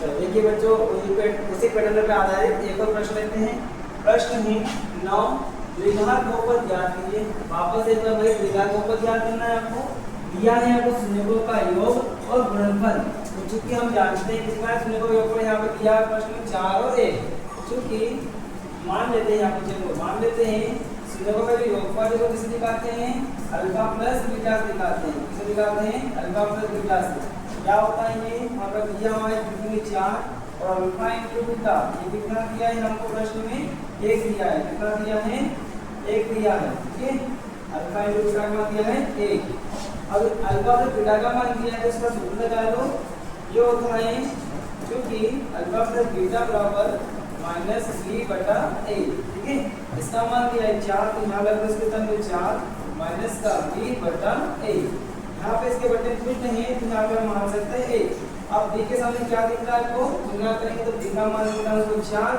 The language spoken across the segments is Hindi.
चलो देखिए बच्चों, उसी पैटर्न पे आधारित एक और प्रश्न लेते हैं। प्रश्न है 9, द्विघात बहुपद ज्ञात कीजिए। वापस एक बार भाई द्विघात बहुपद ज्ञात करना है आपको। दिया है आपको शून्यों का योग और गुणनफल। तो चूंकि हम जानते हैं कितना शून्यों का योग यहाँ पर दिया प्रश्न में 4 और 1। चूंकि मान लेते हैं यहाँ पर, मान लेते हैं शून्यों का जो योगफल है किसे दिखाते हैं, अल्फा प्लस बीटा से दिखाते हैं। किसे दिखाते हैं? अल्फा प्लस बीटा से। क्या होता है ये? वहाँ पर दिया हुआ है 4 और अल्फा इंटू बीटा। ये कितना दिया है हमको प्रश्न में? 1 दिया है। कितना दिया है? 1 दिया है। ठीक है, अल्फा इंटू बीटा का मान दिया है 1। अब अल्फा प्लस बीटा का मान दिया है तो इसका सूत्र लगा लो। ये होता है क्योंकि अल्फा प्लस बीटा बराबर -b/a। ठीक है, इसका मान दिया है 4, तो यहाँ लग इसके तन 4 माइनस का b/a। यहाँ पे इसके बटन कुछ नहीं है तो यहाँ पे हम मान सकते हैं 1। अब b के सामने क्या दिख रहा है आपको? तुलना करेंगे तो b का मान दिख रहा है 4,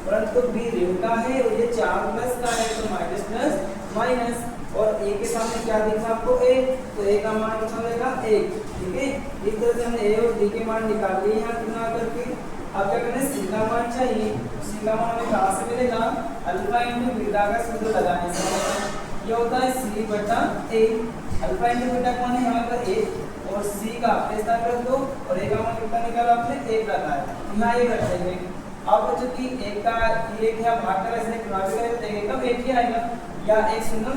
परंतु b ऋण का है और ये 4 प्लस का है तो माइनस प्लस माइनस। और a के सामने क्या दिख रहा है आपको? 1, तो a का मान कितना मिलेगा? 1। ठीक है, इस तरह से हमने a और b के मान निकाल लिए यहाँ तुलना करके। अब क्या करना है? c का मान चाहिए। c का मान हमें कहाँ से मिलेगा? अल्फा इंटू बीटा का सूत्र लगाने से। ये होता है c/a। अल्फा इंटू बीटा का मान है यहाँ पर 1 और c का अपने स्थान पर 2 और a का मान कितना निकाला आपने? 1 रखा है। यहाँ 1 रख देंगे। अब बच्चों की 1 का 1 या भाग कर ऐसे गुणा भी करें तो 1 का 1 ही आएगा, या 1 शून्य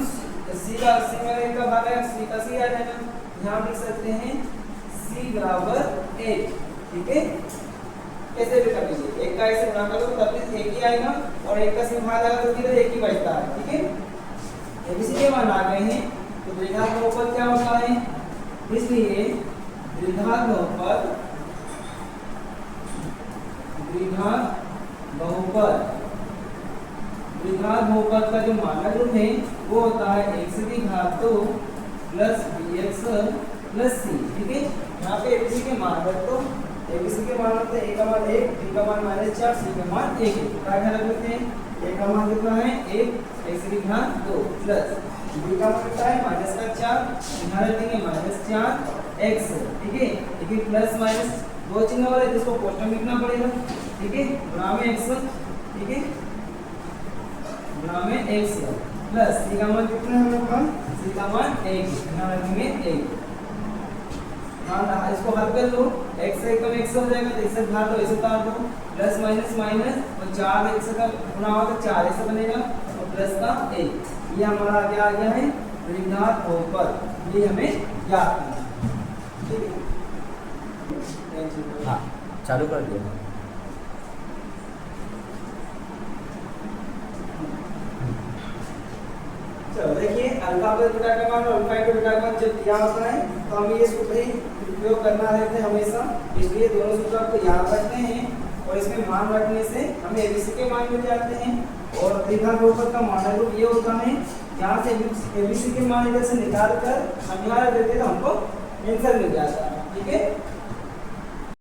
c का c में 1 का भाग है c का c आ जाएगा। यहाँ लिख सकते हैं c बराबर 1। ठीक है, कैसे भी कर लीजिए, 1 का ऐसे गुणा करो तब भी 1 ही आएगा और 1 का c भाग आएगा तो फिर 1 ही बचता है। ठीक है, इसी के मान आ गए हैं। तो द्विघात बहुपद क्या होता है? इसलिए द्विघात बहुपद का जो मानक रूप है वो होता है x की घात 2 प्लस bx प्लस c। ठीक है, यहाँ पे abc के मान रख दो। abc के मान होते हैं a का मान 1, b का मान -4, c का मान 1 है। क्या ख्याल रखते हैं? a का मान कितना है? 1, x की घात 2 प्लस b का मान कितना है? -4, यहाँ रखेंगे -4x। ठीक है, देखिए प्लस माइनस दो चिन्ह वाले जिसको कोष्टक में लिखना पड़ेगा। ठीक है, गुणा में x। ठीक है, गुणा में x प्लस c का मान कितना है हमारे पास? c का मान 1, यहाँ रखेंगे 1। हाँ, इसको हल कर लो, x से कम x हो जाएगा तो इसे घात दो, इसे उतार दो, प्लस माइनस माइनस और 4x का गुणा होगा तो 4x बनेगा और प्लस का 1। ये हमारा आगे आ गया है द्विघात बहुपद। ये हमें याद करना है। ठीक है, हाँ चालू कर दिया। चलो देखिए, अल्फा प्लस बीटा का मान और अल्फा इंटू बीटा का मान जब दिया होता है तो हमें ये सूत्र ही उपयोग करना रहता है हमेशा। इसलिए दोनों सूत्र आपको याद रखने हैं और इसमें मान रखने से हमें एबीसी के मान मिल जाते हैं। और द्विघात बहुपद का मानक रूप ये होता है, यहाँ से एबीसी के मान इधर से निकाल कर हम यहाँ रख देते हैं तो हमको आंसर मिल जाता है। ठीक है।